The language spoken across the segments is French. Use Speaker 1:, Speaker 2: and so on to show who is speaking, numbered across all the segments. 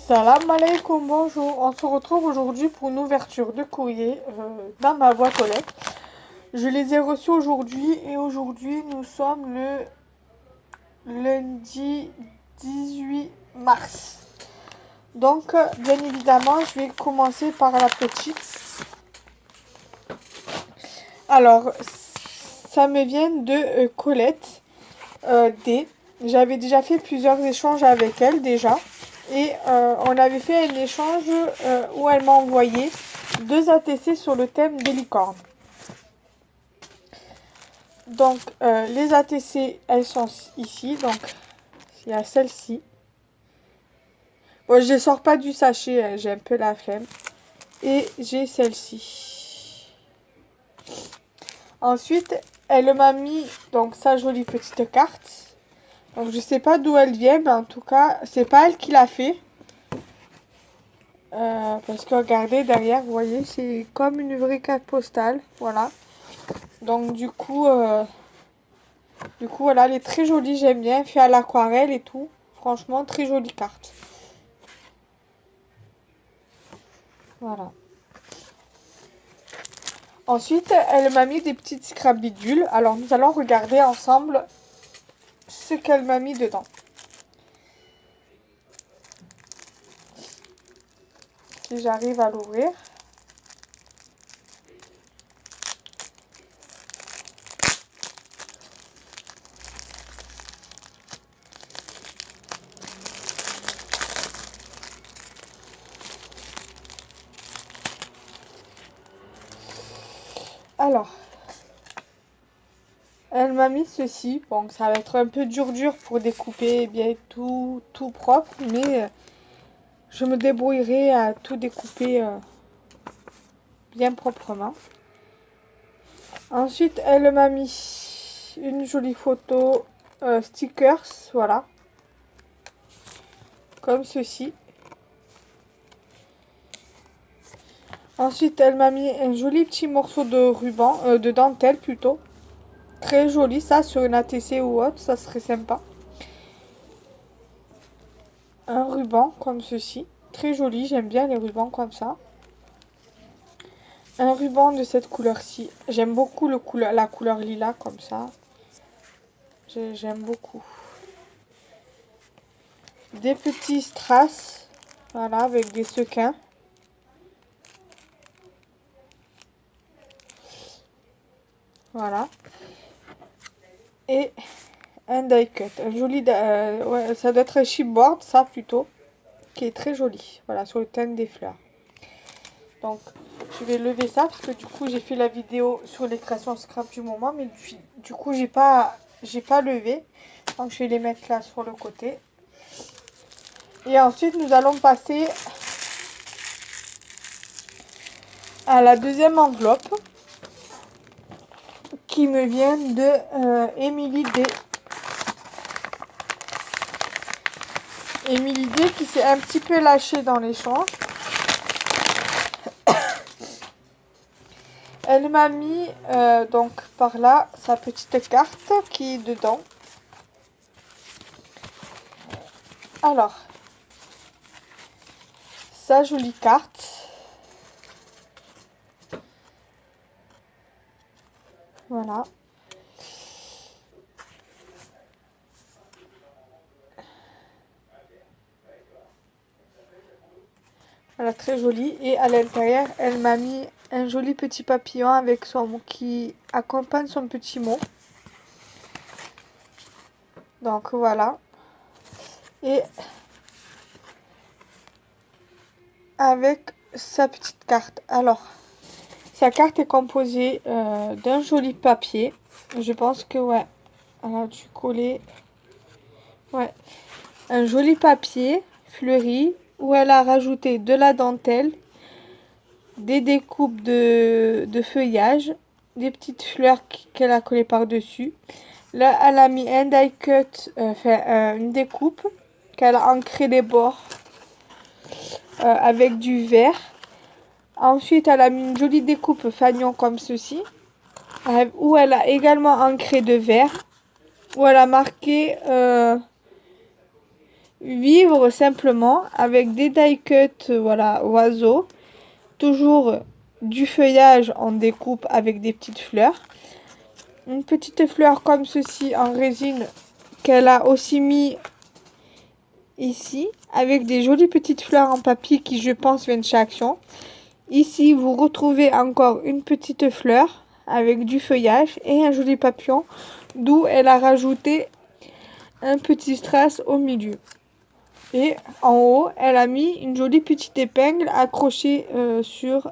Speaker 1: Salam alaikum, bonjour. On se retrouve aujourd'hui pour une ouverture de courrier dans ma boîte aux lettres. Je les ai reçus aujourd'hui et aujourd'hui nous sommes le lundi 18 mars. Donc bien évidemment je vais commencer par la petite. Alors ça me vient de Colette D. J'avais déjà fait plusieurs échanges avec elle déjà. Et on avait fait un échange où elle m'a envoyé 2 ATC sur le thème des licornes. Donc les ATC, elles sont ici. Donc il y a celle-ci. Bon, je ne les sors pas du sachet, j'ai un peu la flemme. Et j'ai celle-ci. Ensuite, elle m'a mis donc sa jolie petite carte. Donc je sais pas d'où elle vient, mais en tout cas, c'est pas elle qui l'a fait. Parce que regardez derrière, vous voyez, c'est comme une vraie carte postale, voilà. Donc du coup voilà, elle est très jolie, j'aime bien, fait à l'aquarelle et tout. Franchement, très jolie carte. Voilà. Ensuite, elle m'a mis des petites scrabidules. Alors nous allons regarder ensemble ce qu'elle m'a mis dedans. Si j'arrive à l'ouvrir. Alors, elle m'a mis ceci. Bon, ça va être un peu dur pour découper bien tout propre, mais je me débrouillerai à tout découper bien proprement. Ensuite, elle m'a mis une jolie photo stickers, voilà, comme ceci. Ensuite, elle m'a mis un joli petit morceau de ruban, de dentelle plutôt. Très joli, ça, sur une ATC ou autre, ça serait sympa. Un ruban comme ceci. Très joli, j'aime bien les rubans comme ça. Un ruban de cette couleur-ci. J'aime beaucoup la couleur lilas comme ça. J'aime beaucoup. Des petits strass, voilà, avec des sequins. Voilà. Et un die cut. Un joli, ouais, ça doit être un chipboard, ça plutôt, qui est très joli. Voilà, sur le thème des fleurs. Donc, je vais lever ça parce que du coup, j'ai fait la vidéo sur les créations scrap du moment, mais du coup, j'ai pas levé. Donc, je vais les mettre là sur le côté. Et ensuite, nous allons passer à la deuxième enveloppe qui me vient de Émilie D. Émilie D qui s'est un petit peu lâchée dans l'échange. Elle m'a mis donc par là sa petite carte qui est dedans. Alors, sa jolie carte. Voilà. Voilà, très jolie. Et à l'intérieur, elle m'a mis un joli petit papillon avec son mot qui accompagne son petit mot. Donc voilà. Et avec sa petite carte. Alors, sa carte est composée d'un joli papier. Je pense que ouais. Elle a dû coller. Ouais. Un joli papier fleuri où elle a rajouté de la dentelle, des découpes de feuillage, des petites fleurs qu'elle a collées par-dessus. Là, elle a mis un die cut, une découpe qu'elle a ancré les bords avec du vert. Ensuite, elle a mis une jolie découpe fanion comme ceci, où elle a également ancré de vert, où elle a marqué vivre simplement avec des die cuts, voilà, oiseaux. Toujours du feuillage en découpe avec des petites fleurs. Une petite fleur comme ceci en résine qu'elle a aussi mis ici avec des jolies petites fleurs en papier qui je pense viennent chez Action. Ici vous retrouvez encore une petite fleur avec du feuillage et un joli papillon d'où elle a rajouté un petit strass au milieu. Et en haut, elle a mis une jolie petite épingle accrochée sur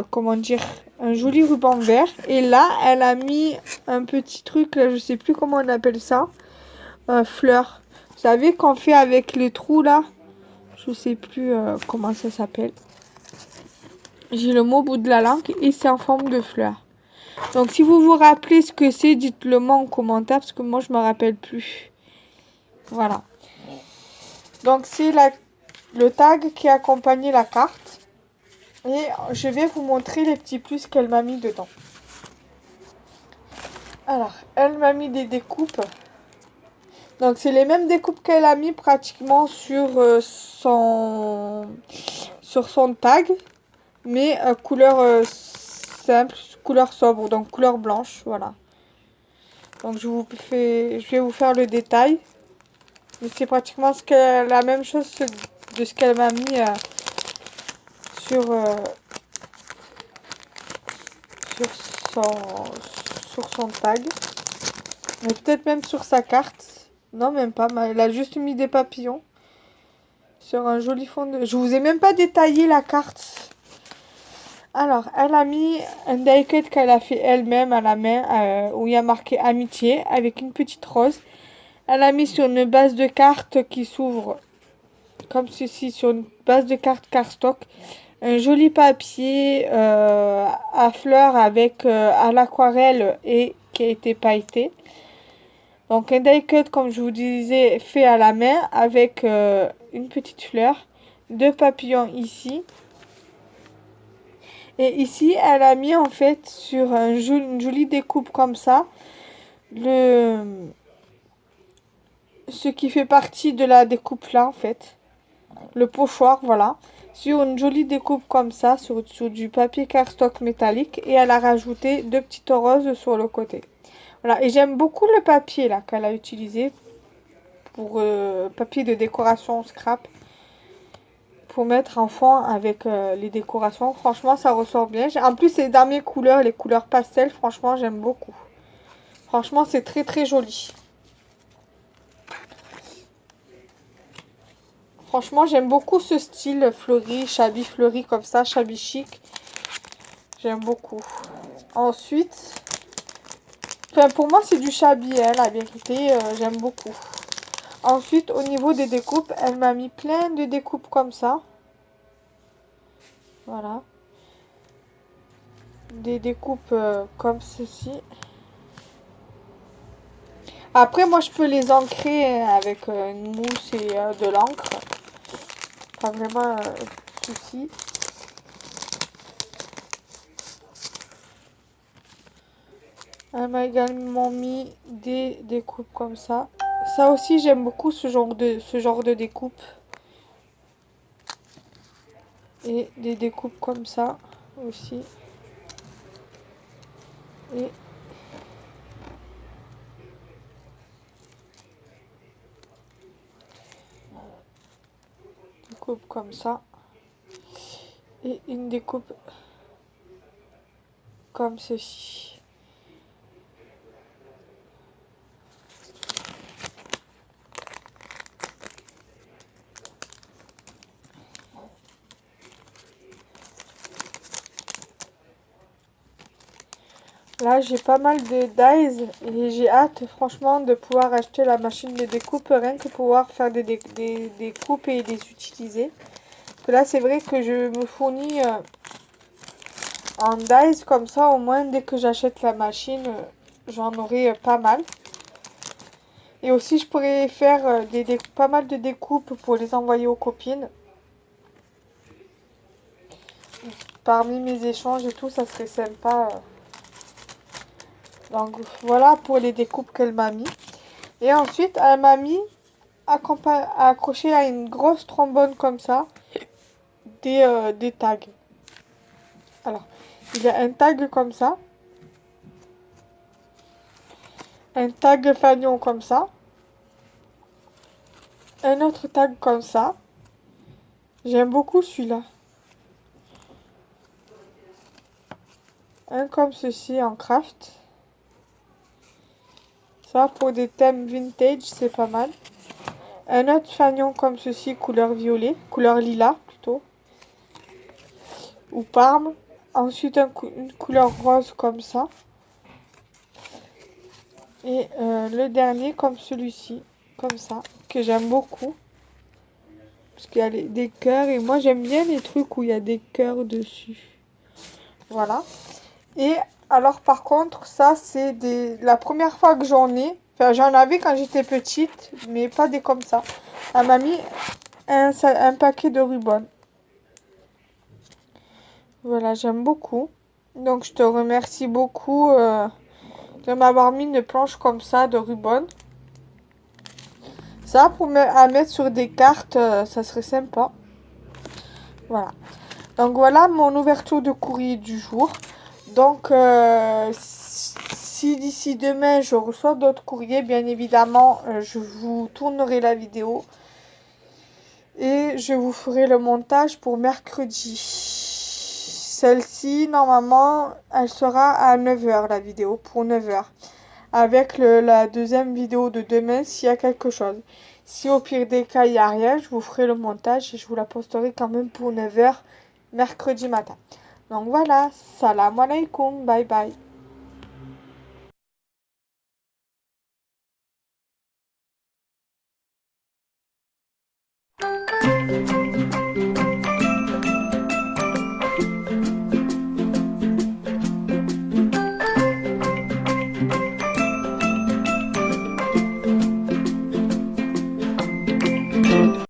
Speaker 1: comment dire, un joli ruban vert. Et là, elle a mis un petit truc, là, je sais plus comment on appelle ça, fleur. Vous savez qu'on fait avec les trous là, je sais plus comment ça s'appelle. J'ai le mot au bout de la langue et c'est en forme de fleur. Donc si vous vous rappelez ce que c'est, dites-le moi en commentaire parce que moi je me rappelle plus. Voilà. Donc c'est le tag qui accompagnait la carte. Et je vais vous montrer les petits plus qu'elle m'a mis dedans. Alors, elle m'a mis des découpes. Donc c'est les mêmes découpes qu'elle a mis pratiquement sur son tag. Mais couleur simple, couleur sobre, donc couleur blanche, voilà. Donc je vais vous faire le détail. Mais c'est pratiquement la même chose de ce qu'elle m'a mis sur son tag. Mais peut-être même sur sa carte. Non, même pas. Elle a juste mis des papillons. Sur un joli fond de... Je vous ai même pas détaillé la carte. Alors, elle a mis un die cut qu'elle a fait elle-même à la main. Où il y a marqué amitié. Avec une petite rose. Elle a mis sur une base de cartes qui s'ouvre. Comme ceci. Sur une base de cartes cardstock. Un joli papier à fleurs avec à l'aquarelle et qui a été pailleté. Donc un die cut comme je vous disais fait à la main avec une petite fleur, deux papillons ici. Et ici elle a mis en fait sur une jolie découpe comme ça ce qui fait partie de la découpe là en fait. Le pochoir voilà. Sur une jolie découpe comme ça, sur du papier cardstock métallique. Et elle a rajouté deux petites roses sur le côté. Voilà, et j'aime beaucoup le papier là qu'elle a utilisé. Pour papier de décoration scrap. Pour mettre en fond avec les décorations. Franchement, ça ressort bien. En plus, c'est dans mes couleurs, les couleurs pastel. Franchement, j'aime beaucoup. Franchement, c'est très très joli. Franchement, j'aime beaucoup ce style fleuri, shabby fleuri comme ça, shabby chic. J'aime beaucoup. Ensuite, enfin pour moi c'est du shabby, hein, la vérité, j'aime beaucoup. Ensuite, au niveau des découpes, elle m'a mis plein de découpes comme ça. Voilà. Des découpes comme ceci. Après, moi je peux les ancrer avec une mousse et de l'encre. Pas vraiment souci. Elle m'a également mis des découpes comme ça. Ça aussi, j'aime beaucoup ce genre de découpe. Et des découpes comme ça aussi. Et découpe comme ça. Et une découpe comme ceci. Là, j'ai pas mal de dies et j'ai hâte franchement de pouvoir acheter la machine de découpe rien que pouvoir faire des découpes et les utiliser. Parce que là, c'est vrai que je me fournis en dies comme ça, au moins dès que j'achète la machine, j'en aurai pas mal. Et aussi, je pourrais faire pas mal de découpes pour les envoyer aux copines. Parmi mes échanges et tout, ça serait sympa. Donc voilà pour les découpes qu'elle m'a mis. Et ensuite, elle m'a mis accroché à une grosse trombone comme ça des tags. Alors, il y a un tag comme ça, un tag fanion comme ça, un autre tag comme ça. J'aime beaucoup celui-là. Un comme ceci en craft. Ça, pour des thèmes vintage, c'est pas mal. Un autre fanion comme ceci, couleur violet, couleur lilas plutôt. Ou parme. Ensuite, une couleur rose comme ça. Et le dernier comme celui-ci, comme ça, que j'aime beaucoup. Parce qu'il y a des cœurs et moi j'aime bien les trucs où il y a des cœurs dessus. Voilà. Et alors par contre, ça c'est la première fois que j'en ai. Enfin, j'en avais quand j'étais petite, mais pas des comme ça. Elle m'a mis un paquet de rubans. Voilà, j'aime beaucoup. Donc je te remercie beaucoup de m'avoir mis une planche comme ça de rubans. Ça, à mettre sur des cartes, ça serait sympa. Voilà. Donc voilà mon ouverture de courrier du jour. Donc si d'ici demain je reçois d'autres courriers, bien évidemment, je vous tournerai la vidéo. Et je vous ferai le montage pour mercredi. Celle-ci, normalement, elle sera à 9 h la vidéo, pour 9 h. Avec la deuxième vidéo de demain s'il y a quelque chose. Si au pire des cas il n'y a rien, je vous ferai le montage et je vous la posterai quand même pour 9 h mercredi matin. Donc voilà, salam alaikum, bye bye.